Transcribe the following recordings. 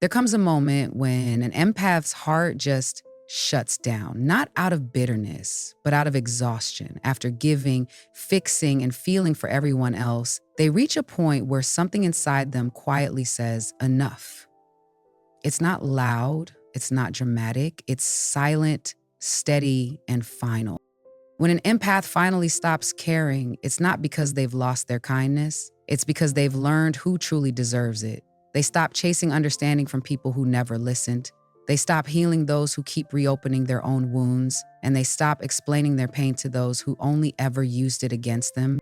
There comes a moment when an empath's heart just shuts down, not out of bitterness, but out of exhaustion. After giving, fixing, and feeling for everyone else, they reach a point where something inside them quietly says, enough. It's not loud, it's not dramatic, it's silent, steady, and final. When an empath finally stops caring, it's not because they've lost their kindness, it's because they've learned who truly deserves it. They stop chasing understanding from people who never listened. They stop healing those who keep reopening their own wounds, and they stop explaining their pain to those who only ever used it against them.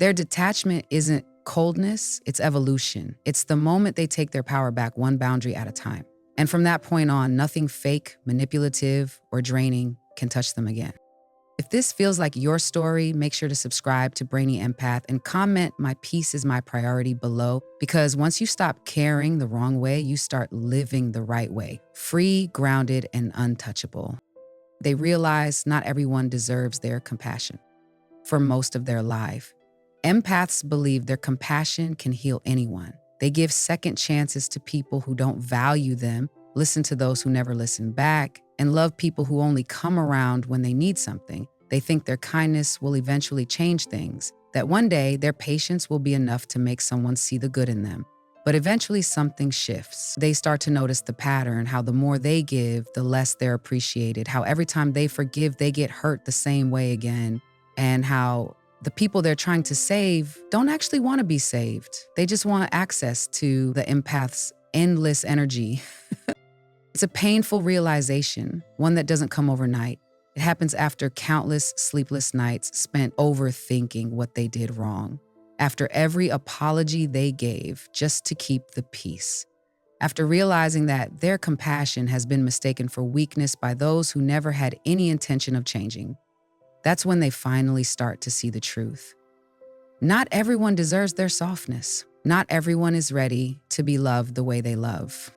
Their detachment isn't coldness, it's evolution. It's the moment they take their power back one boundary at a time. And from that point on, nothing fake, manipulative, or draining can touch them again. If this feels like your story, make sure to subscribe to Brainy Empath and comment "My peace is my priority" below, because once you stop caring the wrong way, you start living the right way, free, grounded, and untouchable. They realize not everyone deserves their compassion for most of their life. Empaths believe their compassion can heal anyone. They give second chances to people who don't value them, listen to those who never listen back, and love people who only come around when they need something. They think their kindness will eventually change things, that one day their patience will be enough to make someone see the good in them. But eventually something shifts. They start to notice the pattern, how the more they give, the less they're appreciated, how every time they forgive, they get hurt the same way again, and how the people they're trying to save don't actually want to be saved. They just want access to the empath's endless energy. It's a painful realization, one that doesn't come overnight. It happens after countless sleepless nights spent overthinking what they did wrong, after every apology they gave just to keep the peace, after realizing that their compassion has been mistaken for weakness by those who never had any intention of changing. That's when they finally start to see the truth. Not everyone deserves their softness. Not everyone is ready to be loved the way they love.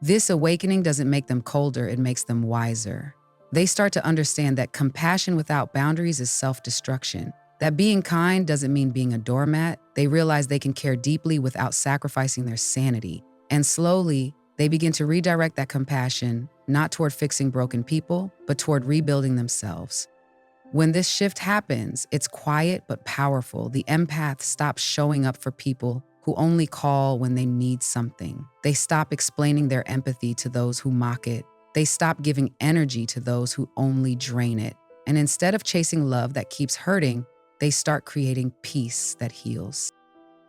This awakening doesn't make them colder, it makes them wiser. They start to understand that compassion without boundaries is self-destruction, that being kind doesn't mean being a doormat. They realize they can care deeply without sacrificing their sanity. And slowly, they begin to redirect that compassion, not toward fixing broken people, but toward rebuilding themselves. When this shift happens, it's quiet but powerful. The empath stops showing up for people who only call when they need something. They stop explaining their empathy to those who mock it. They stop giving energy to those who only drain it. And instead of chasing love that keeps hurting, they start creating peace that heals.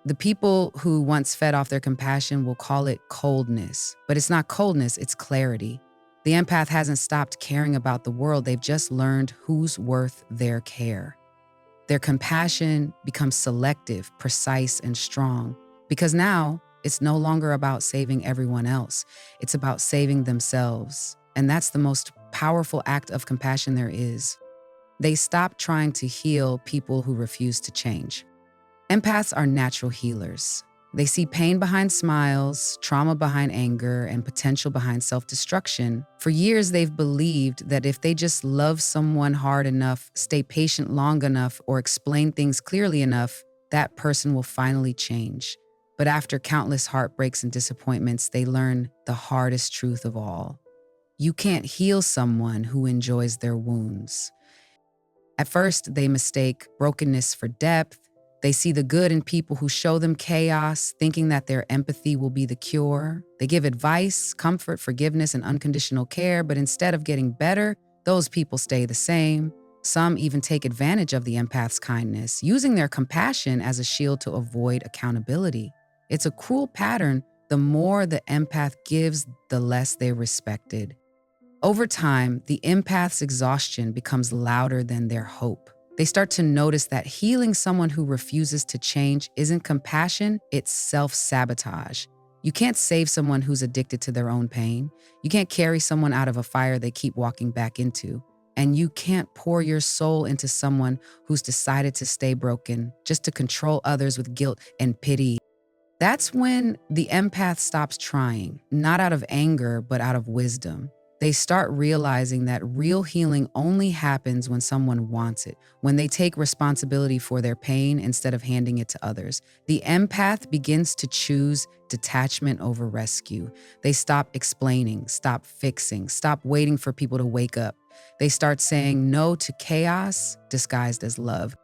The people who once fed off their compassion will call it coldness, but it's not coldness, it's clarity. The empath hasn't stopped caring about the world, they've just learned who's worth their care. Their compassion becomes selective, precise, and strong, because now it's no longer about saving everyone else. It's about saving themselves. And that's the most powerful act of compassion there is. They stop trying to heal people who refuse to change. Empaths are natural healers. They see pain behind smiles, trauma behind anger, and potential behind self-destruction. For years, they've believed that if they just love someone hard enough, stay patient long enough, or explain things clearly enough, that person will finally change. But after countless heartbreaks and disappointments, they learn the hardest truth of all. You can't heal someone who enjoys their wounds. At first, they mistake brokenness for depth. They see the good in people who show them chaos, thinking that their empathy will be the cure. They give advice, comfort, forgiveness, and unconditional care, but instead of getting better, those people stay the same. Some even take advantage of the empath's kindness, using their compassion as a shield to avoid accountability. It's a cruel pattern. The more the empath gives, the less they're respected. Over time, the empath's exhaustion becomes louder than their hope. They start to notice that healing someone who refuses to change isn't compassion, it's self-sabotage. You can't save someone who's addicted to their own pain. You can't carry someone out of a fire they keep walking back into. And you can't pour your soul into someone who's decided to stay broken just to control others with guilt and pity. That's when the empath stops trying, not out of anger, but out of wisdom. They start realizing that real healing only happens when someone wants it, when they take responsibility for their pain instead of handing it to others. The empath begins to choose detachment over rescue. They stop explaining, stop fixing, stop waiting for people to wake up. They start saying no to chaos disguised as love.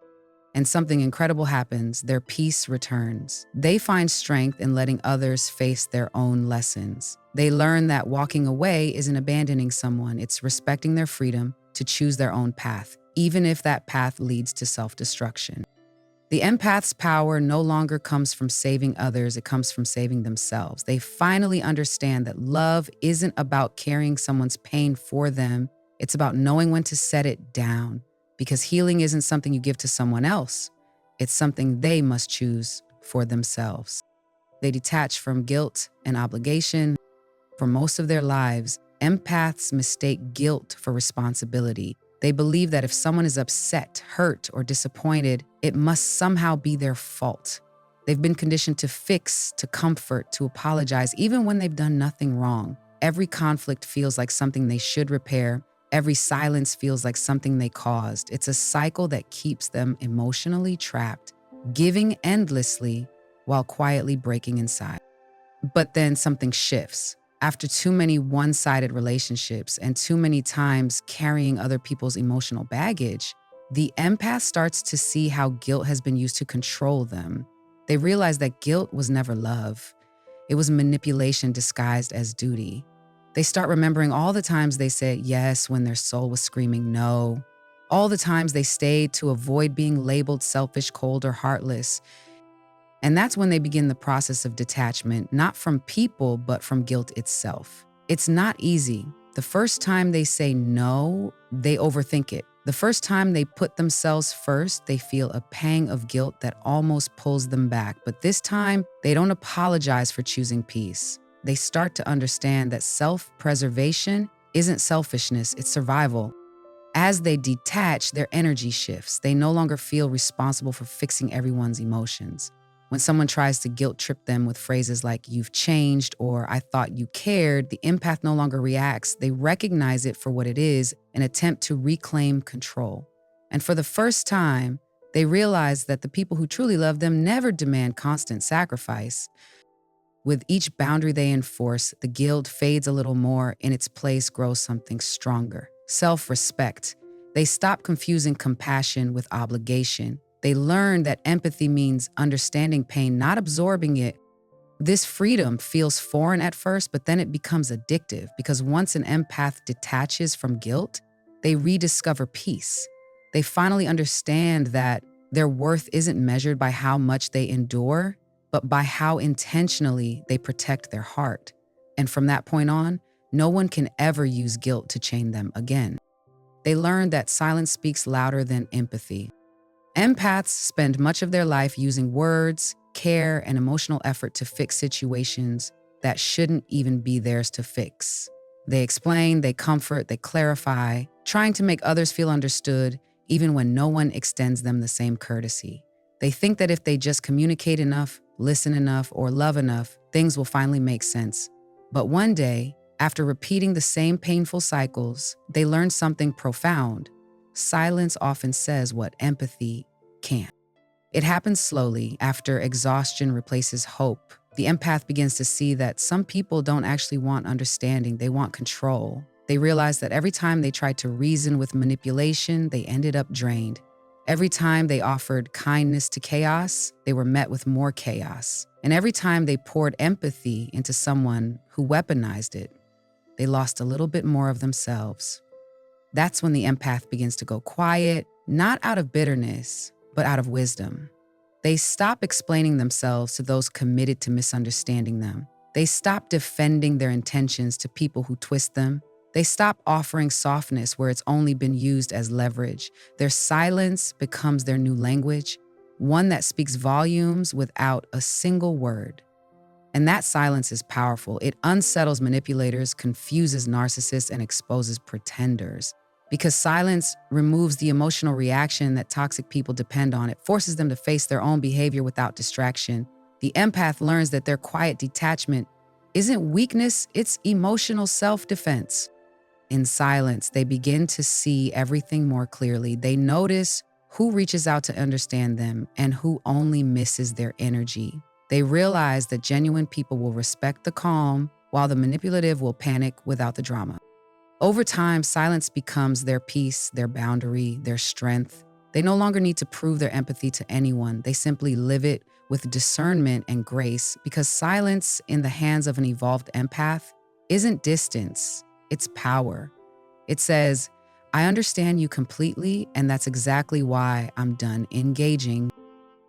And something incredible happens. Their peace returns. They find strength in letting others face their own lessons. They learn that walking away isn't abandoning someone, it's respecting their freedom to choose their own path, even if that path leads to self-destruction. The empath's power no longer comes from saving others, it comes from saving themselves. They finally understand that love isn't about carrying someone's pain for them, it's about knowing when to set it down. Because healing isn't something you give to someone else, it's something they must choose for themselves. They detach from guilt and obligation. For most of their lives, empaths mistake guilt for responsibility. They believe that if someone is upset, hurt, or disappointed, it must somehow be their fault. They've been conditioned to fix, to comfort, to apologize, even when they've done nothing wrong. Every conflict feels like something they should repair. Every silence feels like something they caused. It's a cycle that keeps them emotionally trapped, giving endlessly while quietly breaking inside. But then something shifts. After too many one-sided relationships and too many times carrying other people's emotional baggage, the empath starts to see how guilt has been used to control them. They realize that guilt was never love. It was manipulation disguised as duty. They start remembering all the times they said yes when their soul was screaming no, all the times they stayed to avoid being labeled selfish, cold, or heartless. And that's when they begin the process of detachment, not from people, but from guilt itself. It's not easy. The first time they say no, they overthink it. The first time they put themselves first, they feel a pang of guilt that almost pulls them back. But this time, they don't apologize for choosing peace. They start to understand that self-preservation isn't selfishness, it's survival. As they detach, their energy shifts. They no longer feel responsible for fixing everyone's emotions. When someone tries to guilt trip them with phrases like, "you've changed," or "I thought you cared," the empath no longer reacts. They recognize it for what it is, an attempt to reclaim control. And for the first time, they realize that the people who truly love them never demand constant sacrifice. With each boundary they enforce, the guilt fades a little more. In its place grows something stronger: self-respect. They stop confusing compassion with obligation. They learn that empathy means understanding pain, not absorbing it. This freedom feels foreign at first, but then it becomes addictive because once an empath detaches from guilt, they rediscover peace. They finally understand that their worth isn't measured by how much they endure, but by how intentionally they protect their heart. And from that point on, no one can ever use guilt to chain them again. They learn that silence speaks louder than empathy. Empaths spend much of their life using words, care, and emotional effort to fix situations that shouldn't even be theirs to fix. They explain, they comfort, they clarify, trying to make others feel understood, even when no one extends them the same courtesy. They think that if they just communicate enough, listen enough, or love enough, things will finally make sense. But one day, after repeating the same painful cycles, they learn something profound. Silence often says what empathy can't. It happens slowly after exhaustion replaces hope. The empath begins to see that some people don't actually want understanding, they want control. They realize that every time they tried to reason with manipulation, they ended up drained. Every time they offered kindness to chaos, they were met with more chaos. And every time they poured empathy into someone who weaponized it, they lost a little bit more of themselves. That's when the empath begins to go quiet, not out of bitterness, but out of wisdom. They stop explaining themselves to those committed to misunderstanding them. They stop defending their intentions to people who twist them. They stop offering softness where it's only been used as leverage. Their silence becomes their new language, one that speaks volumes without a single word. And that silence is powerful. It unsettles manipulators, confuses narcissists, and exposes pretenders. Because silence removes the emotional reaction that toxic people depend on. It forces them to face their own behavior without distraction. The empath learns that their quiet detachment isn't weakness, it's emotional self-defense. In silence, they begin to see everything more clearly. They notice who reaches out to understand them and who only misses their energy. They realize that genuine people will respect the calm, while the manipulative will panic without the drama. Over time, silence becomes their peace, their boundary, their strength. They no longer need to prove their empathy to anyone. They simply live it with discernment and grace, because silence in the hands of an evolved empath isn't distance, it's power. It says, I understand you completely, and that's exactly why I'm done engaging.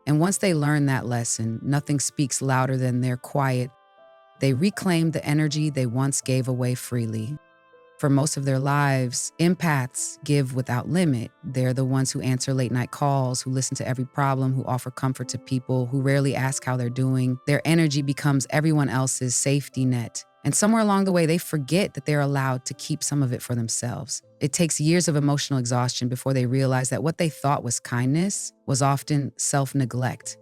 And once they learn that lesson, nothing speaks louder than their quiet. They reclaim the energy they once gave away freely. For most of their lives, empaths give without limit. They're the ones who answer late night calls, who listen to every problem, who offer comfort to people, who rarely ask how they're doing. Their energy becomes everyone else's safety net. And somewhere along the way, they forget that they're allowed to keep some of it for themselves. It takes years of emotional exhaustion before they realize that what they thought was kindness was often self-neglect.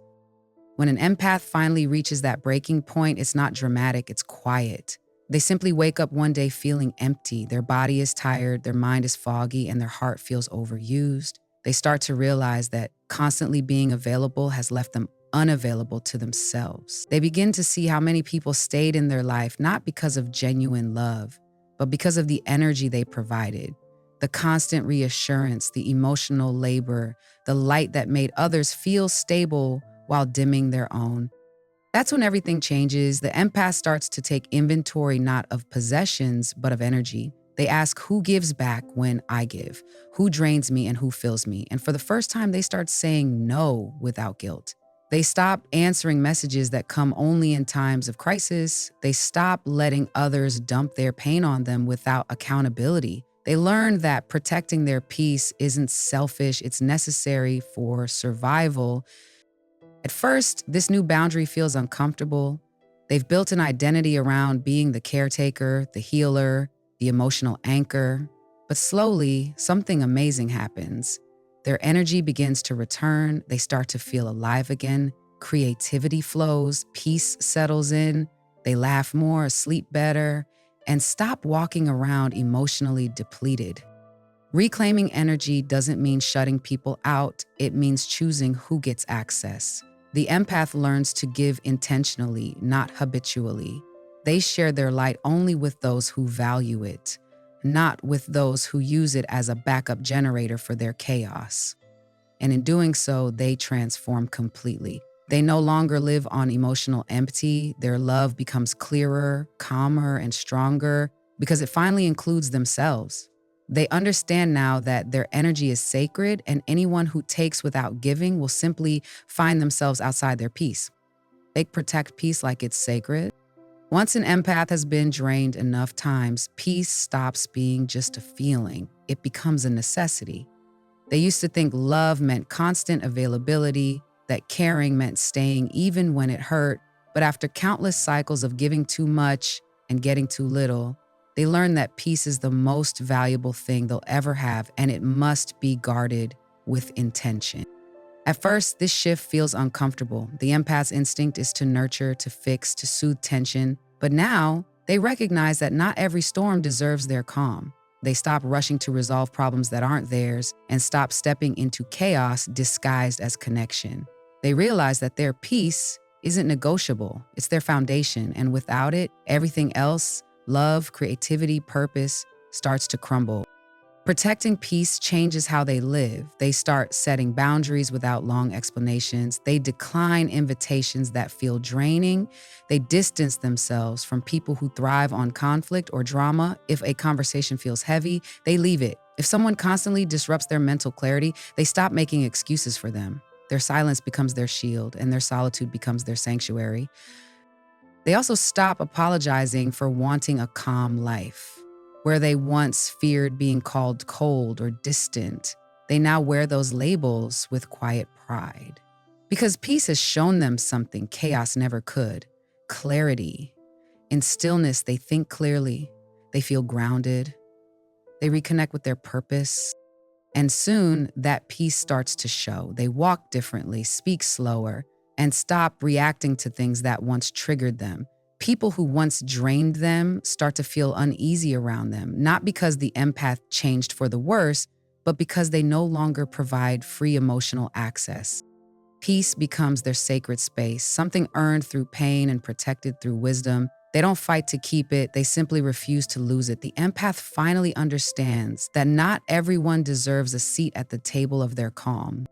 When an empath finally reaches that breaking point, it's not dramatic, it's quiet. They simply wake up one day feeling empty. Their body is tired, their mind is foggy, and their heart feels overused. They start to realize that constantly being available has left them unavailable to themselves. They begin to see how many people stayed in their life not because of genuine love, but because of the energy they provided, the constant reassurance, the emotional labor, the light that made others feel stable while dimming their own. That's when everything changes. The empath starts to take inventory not of possessions, but of energy. They ask who gives back when I give, who drains me and who fills me. And for the first time, they start saying no without guilt. They stop answering messages that come only in times of crisis. They stop letting others dump their pain on them without accountability. They learn that protecting their peace isn't selfish, it's necessary for survival. At first, this new boundary feels uncomfortable. They've built an identity around being the caretaker, the healer, the emotional anchor. But slowly, something amazing happens. Their energy begins to return. They start to feel alive again. Creativity flows, peace settles in. They laugh more, sleep better, and stop walking around emotionally depleted. Reclaiming energy doesn't mean shutting people out, it means choosing who gets access. The empath learns to give intentionally, not habitually. They share their light only with those who value it, not with those who use it as a backup generator for their chaos. And in doing so, they transform completely. They no longer live on emotional empty. Their love becomes clearer, calmer, and stronger because it finally includes themselves. They understand now that their energy is sacred, and anyone who takes without giving will simply find themselves outside their peace. They protect peace like it's sacred. Once an empath has been drained enough times, peace stops being just a feeling. It becomes a necessity. They used to think love meant constant availability, that caring meant staying even when it hurt. But after countless cycles of giving too much and getting too little, they learned that peace is the most valuable thing they'll ever have, and it must be guarded with intention. At first, this shift feels uncomfortable. The empath's instinct is to nurture, to fix, to soothe tension. But now, they recognize that not every storm deserves their calm. They stop rushing to resolve problems that aren't theirs and stop stepping into chaos disguised as connection. They realize that their peace isn't negotiable. It's their foundation, and without it, everything else, love, creativity, purpose, starts to crumble. Protecting peace changes how they live. They start setting boundaries without long explanations. They decline invitations that feel draining. They distance themselves from people who thrive on conflict or drama. If a conversation feels heavy, they leave it. If someone constantly disrupts their mental clarity, they stop making excuses for them. Their silence becomes their shield, and their solitude becomes their sanctuary. They also stop apologizing for wanting a calm life. Where they once feared being called cold or distant, they now wear those labels with quiet pride. Because peace has shown them something chaos never could: clarity. In stillness, they think clearly, they feel grounded, they reconnect with their purpose. And soon, that peace starts to show. They walk differently, speak slower, and stop reacting to things that once triggered them. People who once drained them start to feel uneasy around them, not because the empath changed for the worse, but because they no longer provide free emotional access. Peace becomes their sacred space, something earned through pain and protected through wisdom. They don't fight to keep it, they simply refuse to lose it. The empath finally understands that not everyone deserves a seat at the table of their calm.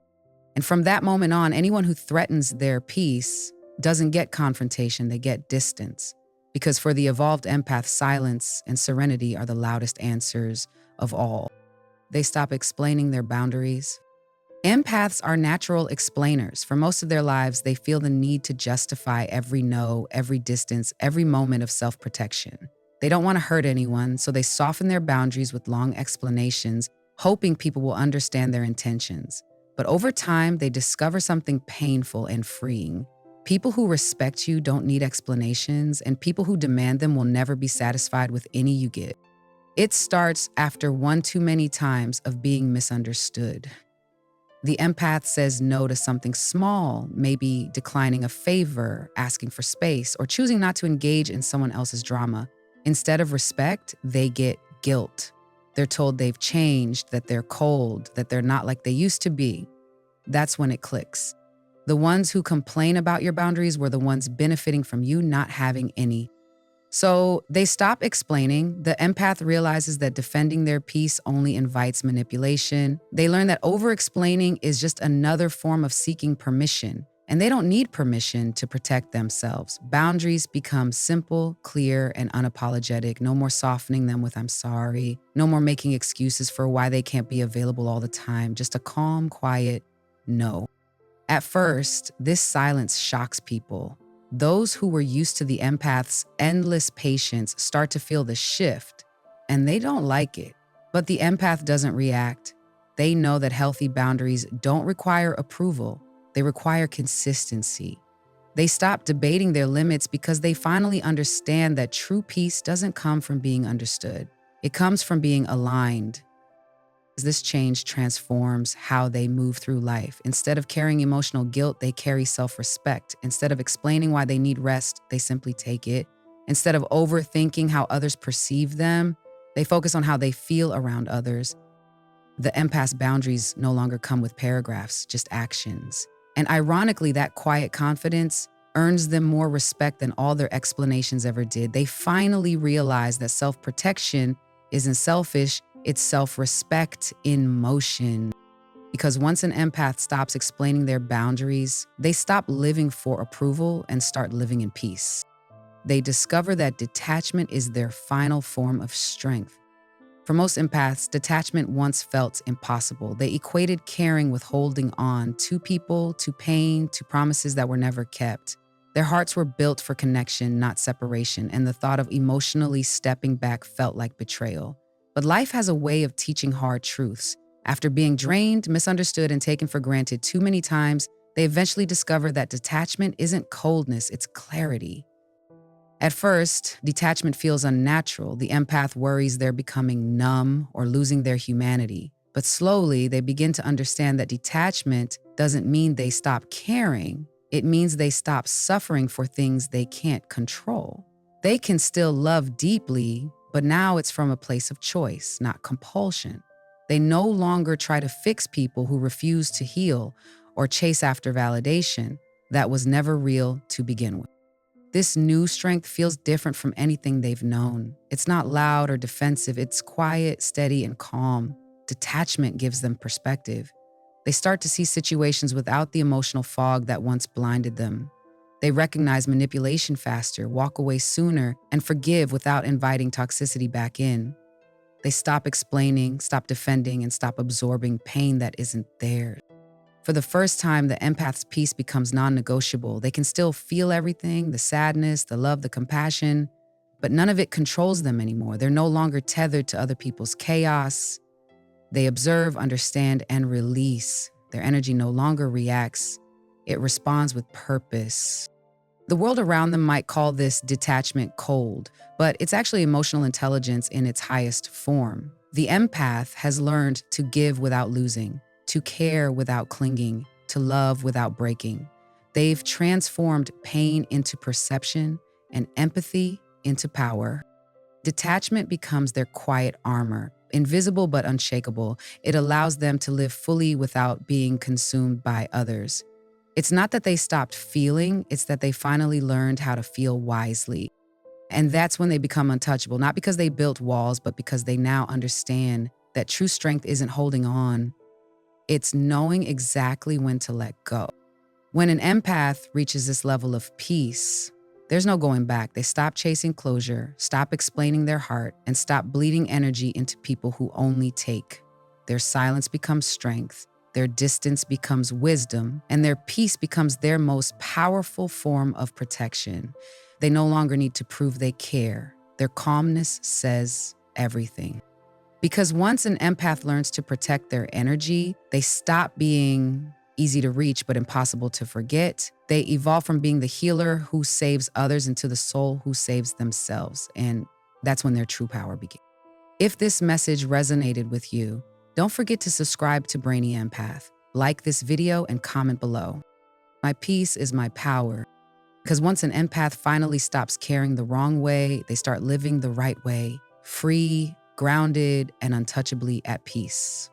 And from that moment on, anyone who threatens their peace doesn't get confrontation, they get distance. Because for the evolved empath, silence and serenity are the loudest answers of all. They stop explaining their boundaries. Empaths are natural explainers. For most of their lives, they feel the need to justify every no, every distance, every moment of self-protection. They don't want to hurt anyone, so they soften their boundaries with long explanations, hoping people will understand their intentions. But over time, they discover something painful and freeing. People who respect you don't need explanations, and people who demand them will never be satisfied with any you give. It starts after one too many times of being misunderstood. The empath says no to something small, maybe declining a favor, asking for space, or choosing not to engage in someone else's drama. Instead of respect, they get guilt. They're told they've changed, that they're cold, that they're not like they used to be. That's when it clicks. The ones who complain about your boundaries were the ones benefiting from you not having any. So they stop explaining. The empath realizes that defending their peace only invites manipulation. They learn that over-explaining is just another form of seeking permission, and they don't need permission to protect themselves. Boundaries become simple, clear, and unapologetic. No more softening them with "I'm sorry." No more making excuses for why they can't be available all the time. Just a calm, quiet no. At first, this silence shocks people. Those who were used to the empath's endless patience start to feel the shift, and they don't like it. But the empath doesn't react. They know that healthy boundaries don't require approval, they require consistency. They stop debating their limits because they finally understand that true peace doesn't come from being understood. It comes from being aligned. This change transforms how they move through life. Instead of carrying emotional guilt, they carry self-respect. Instead of explaining why they need rest, they simply take it. Instead of overthinking how others perceive them, they focus on how they feel around others. The empath's boundaries no longer come with paragraphs, just actions. And ironically, that quiet confidence earns them more respect than all their explanations ever did. They finally realize that self-protection isn't selfish, it's self-respect in motion. Because once an empath stops explaining their boundaries, they stop living for approval and start living in peace. They discover that detachment is their final form of strength. For most empaths, detachment once felt impossible. They equated caring with holding on to people, to pain, to promises that were never kept. Their hearts were built for connection, not separation, and the thought of emotionally stepping back felt like betrayal. But life has a way of teaching hard truths. After being drained, misunderstood, and taken for granted too many times, they eventually discover that detachment isn't coldness, it's clarity. At first, detachment feels unnatural. The empath worries they're becoming numb or losing their humanity. But slowly, they begin to understand that detachment doesn't mean they stop caring. It means they stop suffering for things they can't control. They can still love deeply, but now it's from a place of choice, not compulsion. They no longer try to fix people who refuse to heal or chase after validation that was never real to begin with. This new strength feels different from anything they've known. It's not loud or defensive, it's quiet, steady, and calm. Detachment gives them perspective. They start to see situations without the emotional fog that once blinded them. They recognize manipulation faster, walk away sooner, and forgive without inviting toxicity back in. They stop explaining, stop defending, and stop absorbing pain that isn't theirs. For the first time, the empath's peace becomes non-negotiable. They can still feel everything, the sadness, the love, the compassion, but none of it controls them anymore. They're no longer tethered to other people's chaos. They observe, understand, and release. Their energy no longer reacts. It responds with purpose. The world around them might call this detachment cold, but it's actually emotional intelligence in its highest form. The empath has learned to give without losing, to care without clinging, to love without breaking. They've transformed pain into perception, and empathy into power. Detachment becomes their quiet armor, invisible but unshakable. It allows them to live fully without being consumed by others. It's not that they stopped feeling, it's that they finally learned how to feel wisely. And that's when they become untouchable, not because they built walls, but because they now understand that true strength isn't holding on, it's knowing exactly when to let go. When an empath reaches this level of peace, there's no going back. They stop chasing closure, stop explaining their heart, and stop bleeding energy into people who only take. Their silence becomes strength, their distance becomes wisdom, and their peace becomes their most powerful form of protection. They no longer need to prove they care. Their calmness says everything. Because once an empath learns to protect their energy, they stop being easy to reach but impossible to forget. They evolve from being the healer who saves others into the soul who saves themselves. And that's when their true power begins. If this message resonated with you, don't forget to subscribe to Brainy Empath, like this video, and comment below. My peace is my power. Because once an empath finally stops caring the wrong way, they start living the right way, free, grounded, and untouchably at peace.